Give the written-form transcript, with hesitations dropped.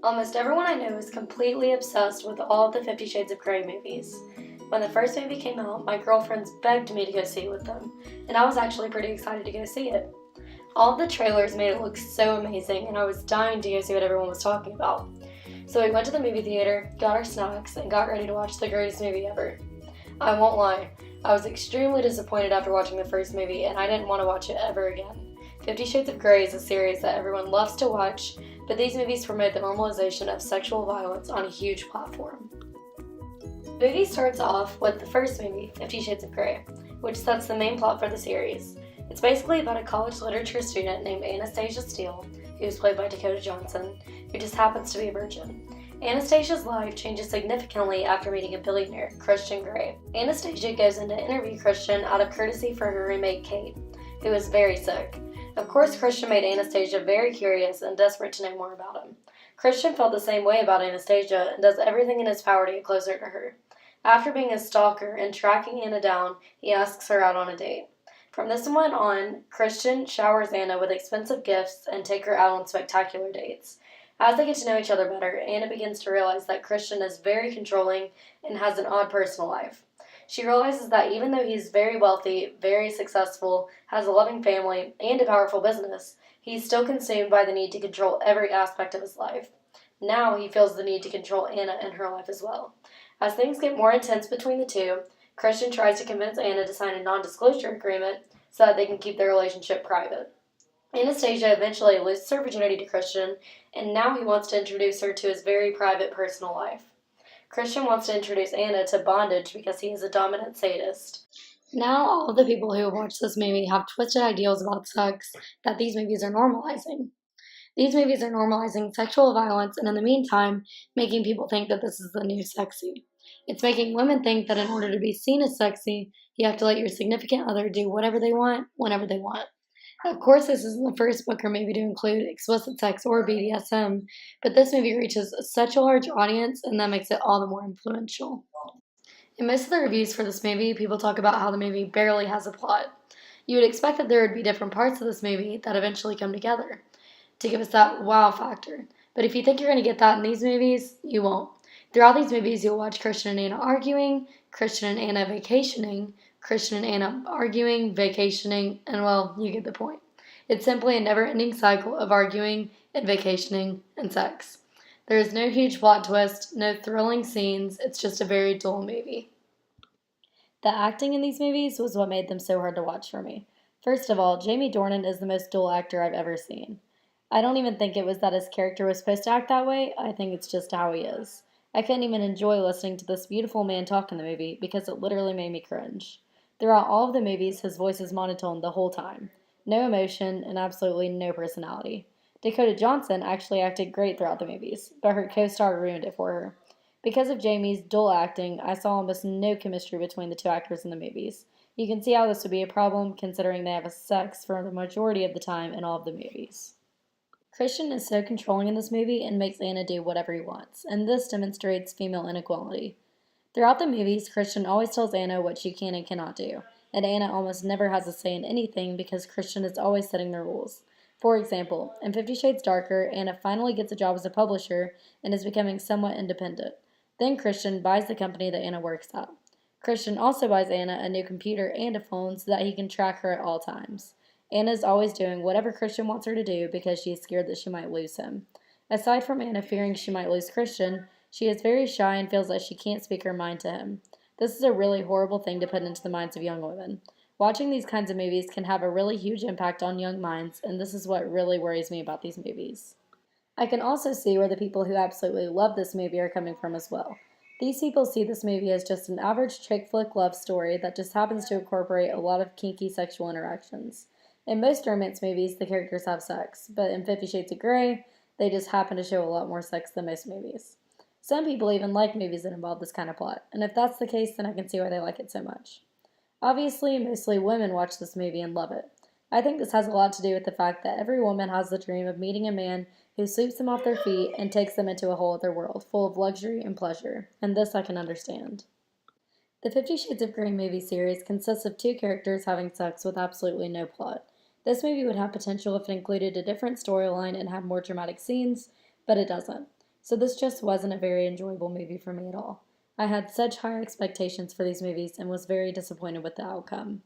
Almost everyone I know is completely obsessed with all of the 50 Shades of Grey movies. When the first movie came out, my girlfriends begged me to go see it with them, and I was actually pretty excited to go see it. All of the trailers made it look so amazing, and I was dying to go see what everyone was talking about. So we went to the movie theater, got our snacks, and got ready to watch the greatest movie ever. I won't lie, I was extremely disappointed after watching the first movie, and I didn't want to watch it ever again. 50 Shades of Grey is a series that everyone loves to watch, but these movies promote the normalization of sexual violence on a huge platform. The movie starts off with the first movie, 50 Shades of Grey, which sets the main plot for the series. It's basically about a college literature student named Anastasia Steele, who is played by Dakota Johnson, who just happens to be a virgin. Anastasia's life changes significantly after meeting a billionaire, Christian Grey. Anastasia goes in to interview Christian out of courtesy for her roommate Kate, who is very sick. Of course, Christian made Anastasia very curious and desperate to know more about him. Christian felt the same way about Anastasia and does everything in his power to get closer to her. After being a stalker and tracking Anna down, he asks her out on a date. From this point on, Christian showers Anna with expensive gifts and takes her out on spectacular dates. As they get to know each other better, Anna begins to realize that Christian is very controlling and has an odd personal life. She realizes that even though he's very wealthy, very successful, has a loving family, and a powerful business, he's still consumed by the need to control every aspect of his life. Now he feels the need to control Anna and her life as well. As things get more intense between the two, Christian tries to convince Anna to sign a non-disclosure agreement so that they can keep their relationship private. Anastasia eventually loses her virginity to Christian, and now he wants to introduce her to his very private personal life. Christian wants to introduce Anna to bondage because he is a dominant sadist. Now all of the people who have watched this movie have twisted ideals about sex that these movies are normalizing. These movies are normalizing sexual violence and in the meantime, making people think that this is the new sexy. It's making women think that in order to be seen as sexy, you have to let your significant other do whatever they want, whenever they want. Of course, this isn't the first book or movie to include explicit sex or BDSM, but this movie reaches such a large audience, and that makes it all the more influential. In most of the reviews for this movie, people talk about how the movie barely has a plot. You would expect that there would be different parts of this movie that eventually come together to give us that wow factor. But if you think you're going to get that in these movies, you won't. Throughout these movies, you'll watch Christian and Anna arguing, Christian and Anna vacationing, Christian and Anna arguing, vacationing, and well, you get the point. It's simply a never ending cycle of arguing and vacationing and sex. There is no huge plot twist, no thrilling scenes, it's just a very dull movie. The acting in these movies was what made them so hard to watch for me. First of all, Jamie Dornan is the most dull actor I've ever seen. I don't even think it was that his character was supposed to act that way, I think it's just how he is. I couldn't even enjoy listening to this beautiful man talk in the movie because it literally made me cringe. Throughout all of the movies, his voice is monotone the whole time. No emotion and absolutely no personality. Dakota Johnson actually acted great throughout the movies, but her co-star ruined it for her. Because of Jamie's dull acting, I saw almost no chemistry between the two actors in the movies. You can see how this would be a problem considering they have sex for the majority of the time in all of the movies. Christian is so controlling in this movie and makes Anna do whatever he wants, and this demonstrates female inequality. Throughout the movies, Christian always tells Anna what she can and cannot do, and Anna almost never has a say in anything because Christian is always setting the rules. For example, in 50 Shades Darker, Anna finally gets a job as a publisher and is becoming somewhat independent. Then Christian buys the company that Anna works at. Christian also buys Anna a new computer and a phone so that he can track her at all times. Anna is always doing whatever Christian wants her to do because she is scared that she might lose him. Aside from Anna fearing she might lose Christian, she is very shy and feels like she can't speak her mind to him. This is a really horrible thing to put into the minds of young women. Watching these kinds of movies can have a really huge impact on young minds, and this is what really worries me about these movies. I can also see where the people who absolutely love this movie are coming from as well. These people see this movie as just an average chick flick love story that just happens to incorporate a lot of kinky sexual interactions. In most romance movies, the characters have sex, but in 50 Shades of Grey, they just happen to show a lot more sex than most movies. Some people even like movies that involve this kind of plot, and if that's the case, then I can see why they like it so much. Obviously, mostly women watch this movie and love it. I think this has a lot to do with the fact that every woman has the dream of meeting a man who sweeps them off their feet and takes them into a whole other world, full of luxury and pleasure, and this I can understand. The 50 Shades of Grey movie series consists of two characters having sex with absolutely no plot. This movie would have potential if it included a different storyline and had more dramatic scenes, but it doesn't. So this just wasn't a very enjoyable movie for me at all. I had such high expectations for these movies and was very disappointed with the outcome.